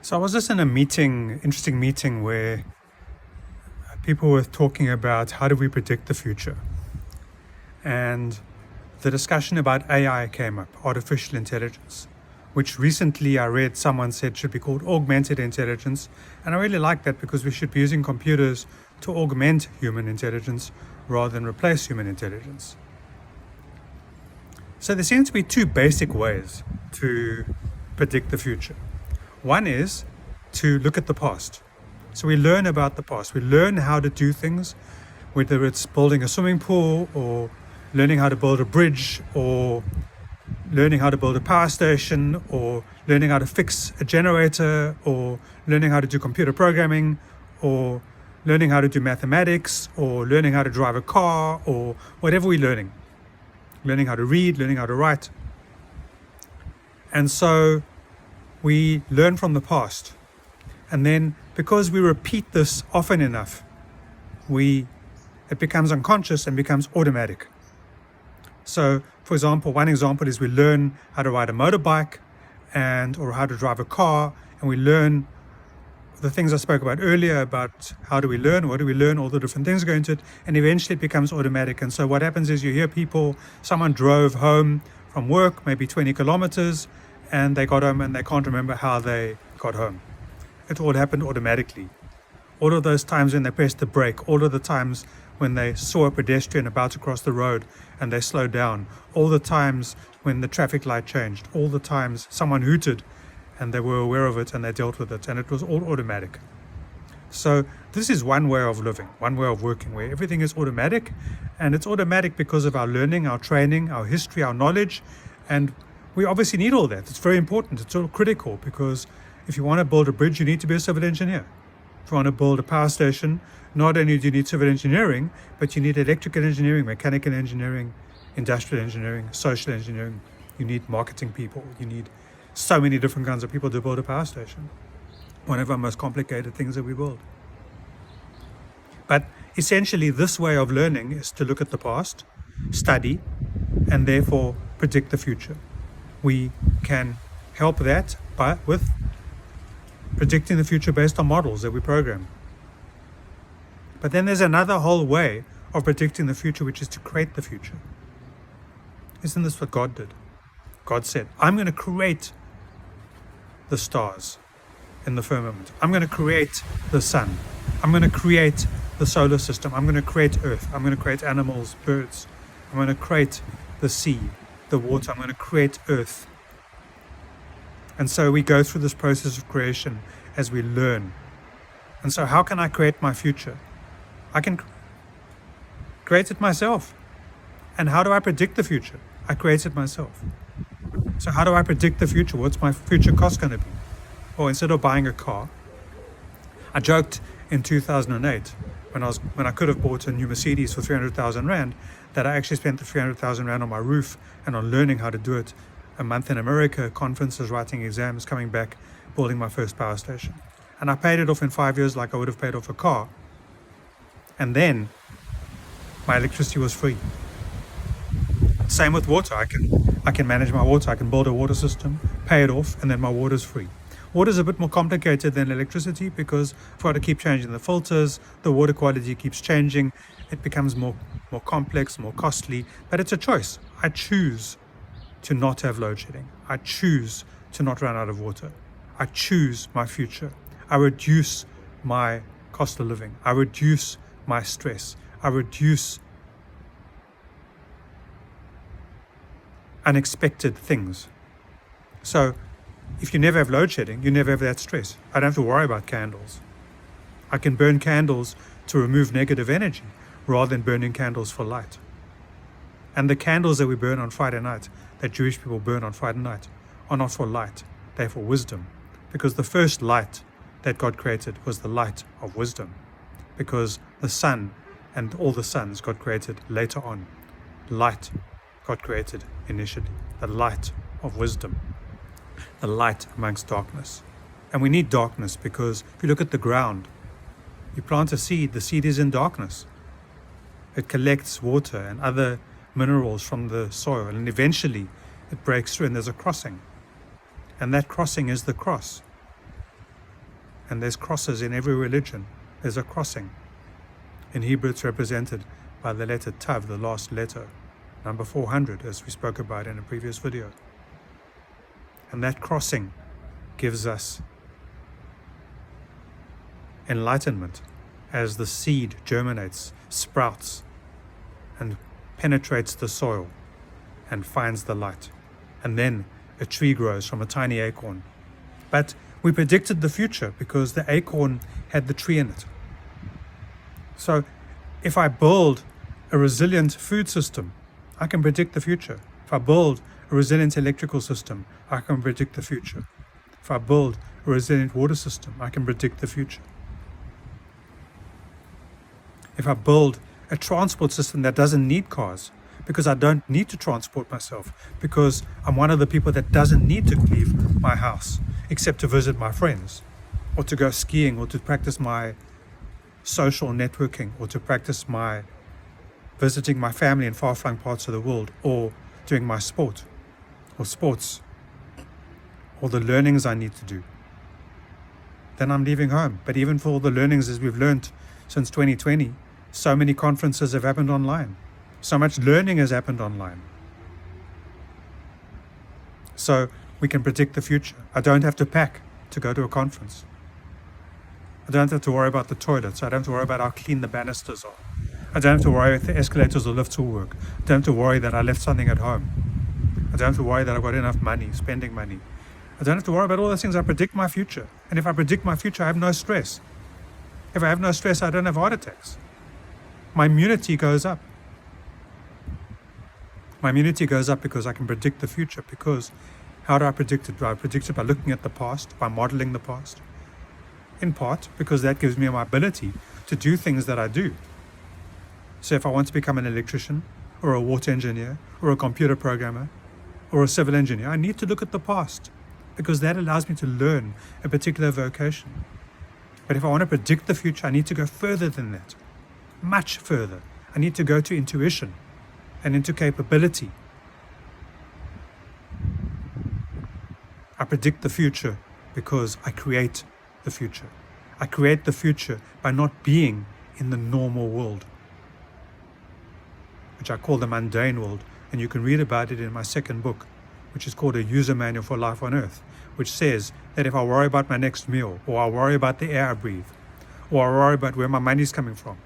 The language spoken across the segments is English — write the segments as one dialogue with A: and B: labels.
A: So I was just in a meeting, interesting meeting, where people were talking about how do we predict the future. And the discussion about AI came up, artificial intelligence, which recently I read someone said should be called augmented intelligence. And I really like that because we should be using computers to augment human intelligence rather than replace human intelligence. So there seems to be two basic ways to predict the future. One is to look at the past. So we learn about the past. We learn how to do things, whether it's building a swimming pool or learning how to build a bridge or learning how to build a power station or learning how to fix a generator or learning how to do computer programming or learning how to do mathematics or learning how to drive a car or whatever we're learning how to read, learning how to write. And so we learn from the past. And then because we repeat this often enough, it becomes unconscious and becomes automatic. So, for example, one example is we learn how to ride a motorbike or how to drive a car, and we learn the things I spoke about earlier about how do we learn, what do we learn, all the different things go into it, and eventually it becomes automatic. And so what happens is you hear someone drove home from work, maybe 20 kilometers, and they got home and they can't remember how they got home. It all happened automatically. All of those times when they pressed the brake, all of the times when they saw a pedestrian about to cross the road and they slowed down, all the times when the traffic light changed, all the times someone hooted and they were aware of it and they dealt with it, and it was all automatic. So this is one way of living, one way of working, where everything is automatic, and it's automatic because of our learning, our training, our history, our knowledge, and we obviously need all that. It's very important. It's all critical, because if you want to build a bridge, you need to be a civil engineer. If you want to build a power station, not only do you need civil engineering, but you need electrical engineering, mechanical engineering, industrial engineering, social engineering. You need marketing people. You need so many different kinds of people to build a power station. One of our most complicated things that we build. But essentially, this way of learning is to look at the past, study, and therefore predict the future. We can help that with predicting the future based on models that we program. But then there's another whole way of predicting the future, which is to create the future. Isn't this what God did? God said, I'm going to create the stars in the firmament. I'm going to create the sun. I'm going to create the solar system. I'm going to create Earth. I'm going to create animals, birds. I'm going to create the sea, the water. I'm going to create Earth. And so we go through this process of creation as we learn. And so how can I create my future? I can create it myself. And how do I predict the future? I create it myself. So how do I predict the future? What's my future cost going to be? Or instead of buying a car, I joked in 2008 when I could have bought a new Mercedes for 300,000 Rand, that I actually spent the 300,000 Rand on my roof and on learning how to do it. A month in America, conferences, writing exams, coming back, building my first power station. And I paid it off in 5 years like I would have paid off a car. And then my electricity was free. Same with water. I can manage my water. I can build a water system, pay it off, and then my water is free. Water is a bit more complicated than electricity because I've got to keep changing the filters, the water quality keeps changing, it becomes more complex, more costly, but it's a choice. I choose to not have load shedding. I choose to not run out of water. I choose my future. I reduce my cost of living. I reduce my stress. I reduce unexpected things. So if you never have load shedding, you never have that stress. I don't have to worry about candles. I can burn candles to remove negative energy rather than burning candles for light. And the candles that we burn on Friday night, that Jewish people burn on Friday night, are not for light, they're for wisdom. Because the first light that God created was the light of wisdom. Because the sun and all the suns got created later on. Light got created initially. The light of wisdom. The light amongst darkness. And we need darkness because if you look at the ground, you plant a seed, the seed is in darkness. It collects water and other minerals from the soil, and eventually it breaks through and there's a crossing. And that crossing is the cross. And there's crosses in every religion. There's a crossing. In Hebrew, it's represented by the letter Tav, the last letter, number 400, as we spoke about in a previous video. And that crossing gives us enlightenment as the seed germinates, sprouts, and penetrates the soil and finds the light. And then a tree grows from a tiny acorn. But we predicted the future because the acorn had the tree in it. So if I build a resilient food system, I can predict the future. If I build a resilient electrical system, I can predict the future. If I build a resilient water system, I can predict the future. If I build a transport system that doesn't need cars, because I don't need to transport myself, because I'm one of the people that doesn't need to leave my house except to visit my friends, or to go skiing, or to practice my social networking, or to practice my visiting my family in far-flung parts of the world, or doing my sport, or sports, or the learnings I need to do, then I'm leaving home. But even for all the learnings as we've learned since 2020, so many conferences have happened online. So much learning has happened online. So we can predict the future. I don't have to pack to go to a conference. I don't have to worry about the toilets. I don't have to worry about how clean the banisters are. I don't have to worry if the escalators or lifts will work. I don't have to worry that I left something at home. I don't have to worry that I've got enough money, spending money. I don't have to worry about all those things. I predict my future. And if I predict my future, I have no stress. If I have no stress, I don't have heart attacks. My immunity goes up. My immunity goes up because I can predict the future. Because how do I predict it? Do I predict it by looking at the past, by modeling the past? In part, because that gives me my ability to do things that I do. So if I want to become an electrician, or a water engineer, or a computer programmer, or a civil engineer, I need to look at the past, because that allows me to learn a particular vocation. But if I want to predict the future, I need to go further than that, much further. I need to go to intuition and into capability. I predict the future because I create the future. I create the future by not being in the normal world, which I call the mundane world, and you can read about it in my second book, which is called A User Manual for Life on Earth, which says that if I worry about my next meal, or I worry about the air I breathe, or I worry about where my money's coming from,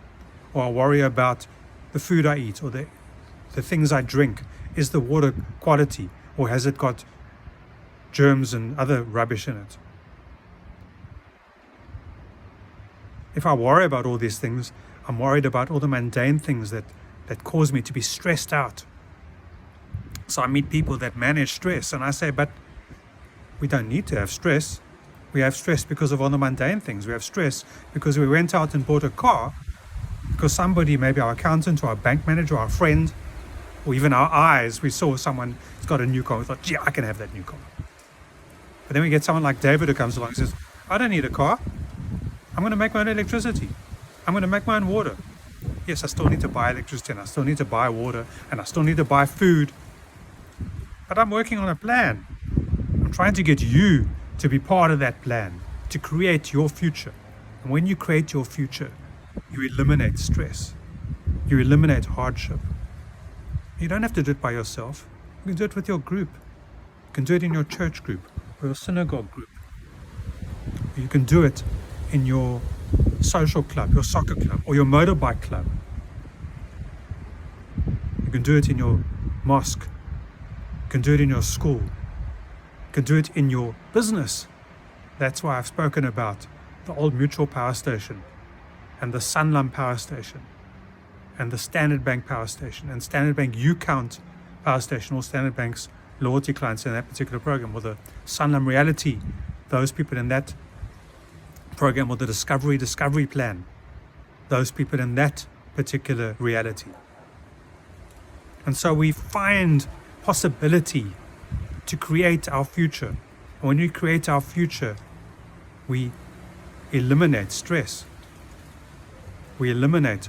A: or I worry about the food I eat, or the things I drink, is the water quality, or has it got germs and other rubbish in it? If I worry about all these things, I'm worried about all the mundane things that cause me to be stressed out. So I meet people that manage stress, and I say, but we don't need to have stress. We have stress because of all the mundane things. We have stress because we went out and bought a car because somebody, maybe our accountant or our bank manager or our friend, or even our eyes, we saw someone who's got a new car. We thought, gee, I can have that new car. But then we get someone like David who comes along and says, I don't need a car. I'm going to make my own electricity. I'm going to make my own water. Yes, I still need to buy electricity, and I still need to buy water, and I still need to buy food. But I'm working on a plan. I'm trying to get you to be part of that plan, to create your future. And when you create your future, you eliminate stress. You eliminate hardship. You don't have to do it by yourself. You can do it with your group. You can do it in your church group or your synagogue group. You can do it in your social club, your soccer club, or your motorbike club. You can do it in your mosque. You can do it in your school. You can do it in your business. That's why I've spoken about the Old Mutual Power Station and the Sanlam Power Station and the Standard Bank Power Station and Standard Bank UCount Power Station, or Standard Bank's loyalty clients in that particular program, or the Sanlam Reality, those people in that program, or the Discovery Plan, those people in that particular reality. And so we find possibility to create our future. And when we create our future, we eliminate stress. We eliminate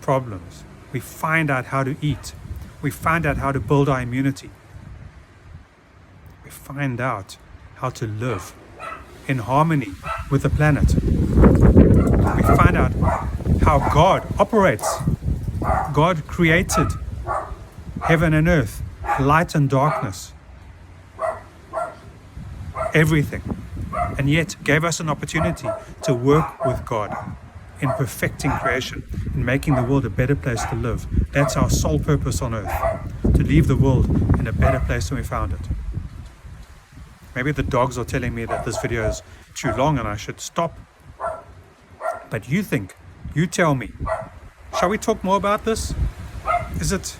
A: problems. We find out how to eat. We find out how to build our immunity. We find out how to live in harmony with the planet. We find out how God operates. God created heaven and earth, light and darkness, everything, and yet gave us an opportunity to work with God in perfecting creation, in making the world a better place to live. That's our sole purpose on earth, to leave the world in a better place than we found it. Maybe the dogs are telling me that this video is too long and I should stop. But you tell me, shall we talk more about this? Is it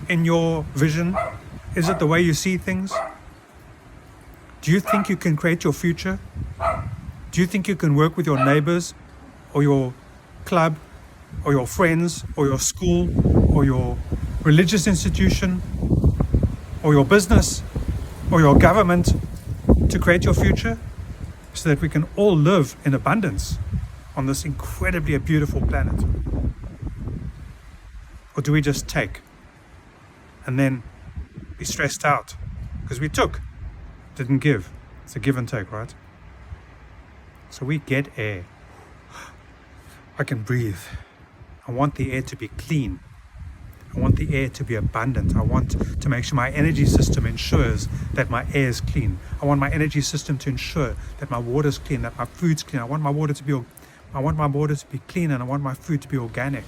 A: in your vision? Is it the way you see things? Do you think you can create your future? Do you think you can work with your neighbors or your club or your friends or your school or your religious institution or your business or your government to create your future so that we can all live in abundance on this incredibly beautiful planet? Or do we just take and then be stressed out because we took, didn't give? It's a give and take, right? So we get air. I can breathe. I want the air to be clean. I want the air to be abundant. I want to make sure my energy system ensures that my air is clean. I want my energy system to ensure that my water is clean, that my food's clean. I want my water to be clean, and I want my food to be organic.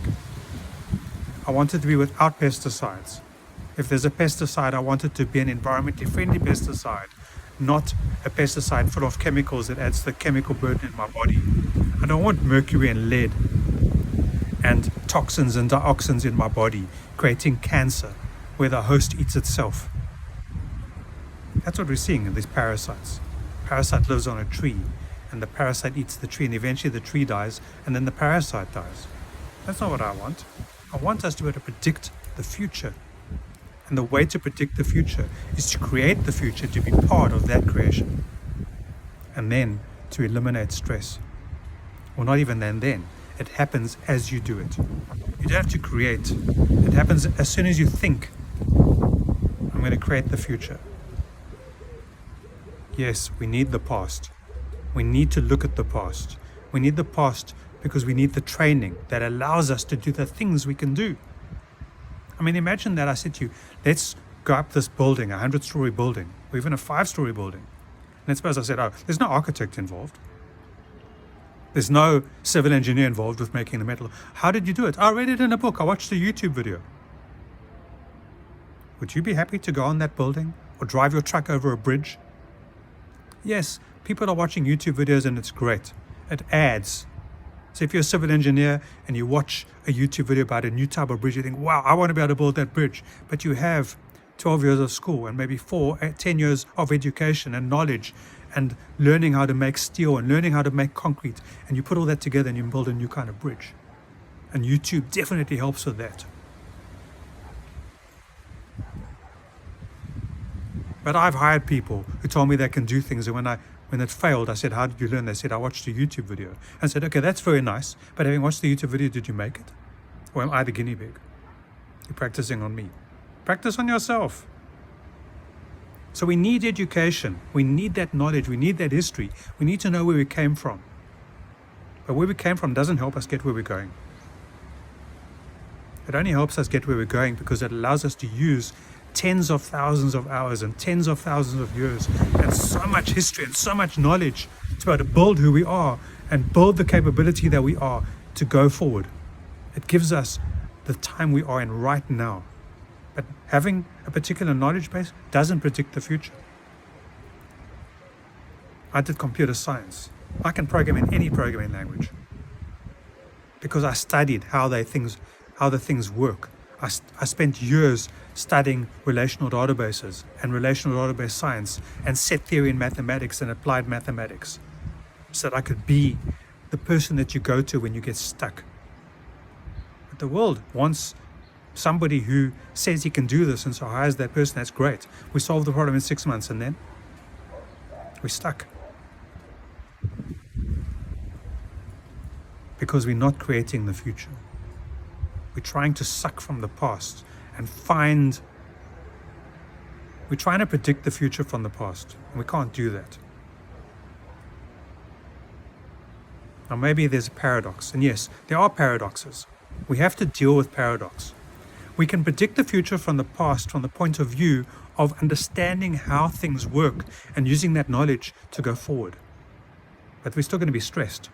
A: I want it to be without pesticides. If there's a pesticide, I want it to be an environmentally friendly pesticide, not a pesticide full of chemicals that adds to the chemical burden in my body. I don't want mercury and lead and toxins and dioxins in my body creating cancer where the host eats itself. That's what we're seeing in these parasites. Parasite lives on a tree and the parasite eats the tree and eventually the tree dies and then the parasite dies. That's not what I want. I want us to be able to predict the future. And the way to predict the future is to create the future, to be part of that creation. And then to eliminate stress. Or not even then. It happens as you do it. You don't have to create. It happens as soon as you think, I'm going to create the future. Yes, we need the past. We need to look at the past. We need the past because we need the training that allows us to do the things we can do. I mean, imagine that I said to you, let's go up this building, a 100-story building, or even a 5-story building. And suppose I said, there's no architect involved. There's no civil engineer involved with making the metal. How did you do it? I read it in a book. I watched a YouTube video. Would you be happy to go on that building or drive your truck over a bridge? Yes, people are watching YouTube videos and it's great. It adds. So if you're a civil engineer and you watch a YouTube video about a new type of bridge, you think, wow, I want to be able to build that bridge. But you have 12 years of school and maybe 10 years of education and knowledge and learning how to make steel and learning how to make concrete. And you put all that together and you build a new kind of bridge. And YouTube definitely helps with that. But I've hired people who told me they can do things, and when it failed, I said, how did you learn? They said, I watched a YouTube video. And I said, okay, that's very nice, but having watched the YouTube video, did you make it? Or am I the guinea pig? You're practicing on me. Practice on yourself. So we need education. We need that knowledge. We need that history. We need to know where we came from. But where we came from doesn't help us get where we're going. It only helps us get where we're going because it allows us to use tens of thousands of hours and tens of thousands of years and so much history and so much knowledge to be able to build who we are and build the capability that we are to go forward. It gives us the time we are in right now. But having a particular knowledge base doesn't predict the future. I did computer science. I can program in any programming language because I studied how the things work. I spent years studying relational databases and relational database science and set theory in mathematics and applied mathematics so that I could be the person that you go to when you get stuck. But the world wants somebody who says he can do this and so hires that person. That's great. We solve the problem in 6 months and then we're stuck. Because we're not creating the future. We're trying to suck from the past and we're trying to predict the future from the past, and we can't do that. Now maybe there's a paradox, and yes, there are paradoxes. We have to deal with paradox. We can predict the future from the past from the point of view of understanding how things work and using that knowledge to go forward. But we're still going to be stressed.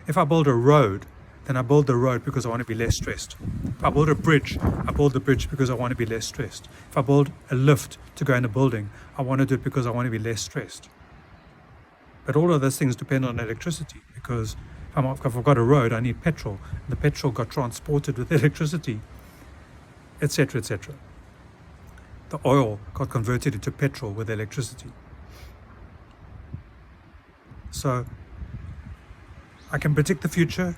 A: If I build a road, then I build the road because I want to be less stressed. If I build a bridge, I build the bridge because I want to be less stressed. If I build a lift to go in a building, I want to do it because I want to be less stressed. But all of those things depend on electricity, because if I've got a road, I need petrol. The petrol got transported with electricity, etc., etc. The oil got converted into petrol with electricity. So I can predict the future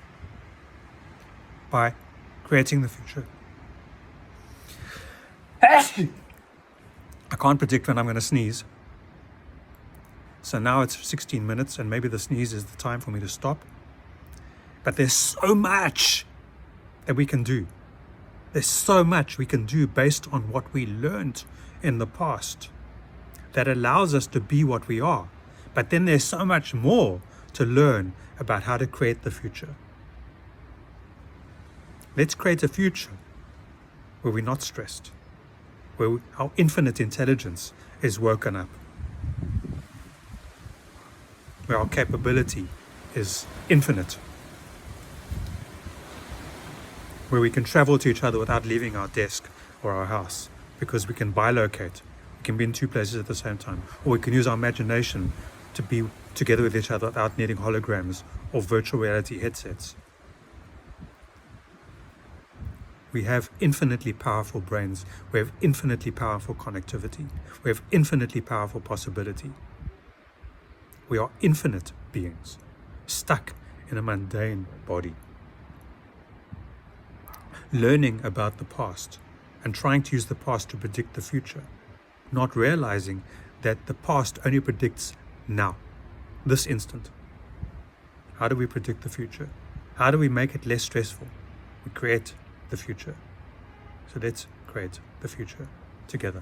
A: by creating the future. I can't predict when I'm going to sneeze. So now it's 16 minutes and maybe the sneeze is the time for me to stop. But there's so much that we can do. There's so much we can do based on what we learned in the past that allows us to be what we are. But then there's so much more to learn about how to create the future. Let's create a future where we're not stressed, where our infinite intelligence is woken up, where our capability is infinite, where we can travel to each other without leaving our desk or our house because we can bilocate. We can be in two places at the same time, or we can use our imagination to be together with each other without needing holograms or virtual reality headsets. We have infinitely powerful brains. We have infinitely powerful connectivity. We have infinitely powerful possibility. We are infinite beings, stuck in a mundane body. Learning about the past and trying to use the past to predict the future, not realizing that the past only predicts now, this instant. How do we predict the future? How do we make it less stressful? We create the future. So let's create the future together.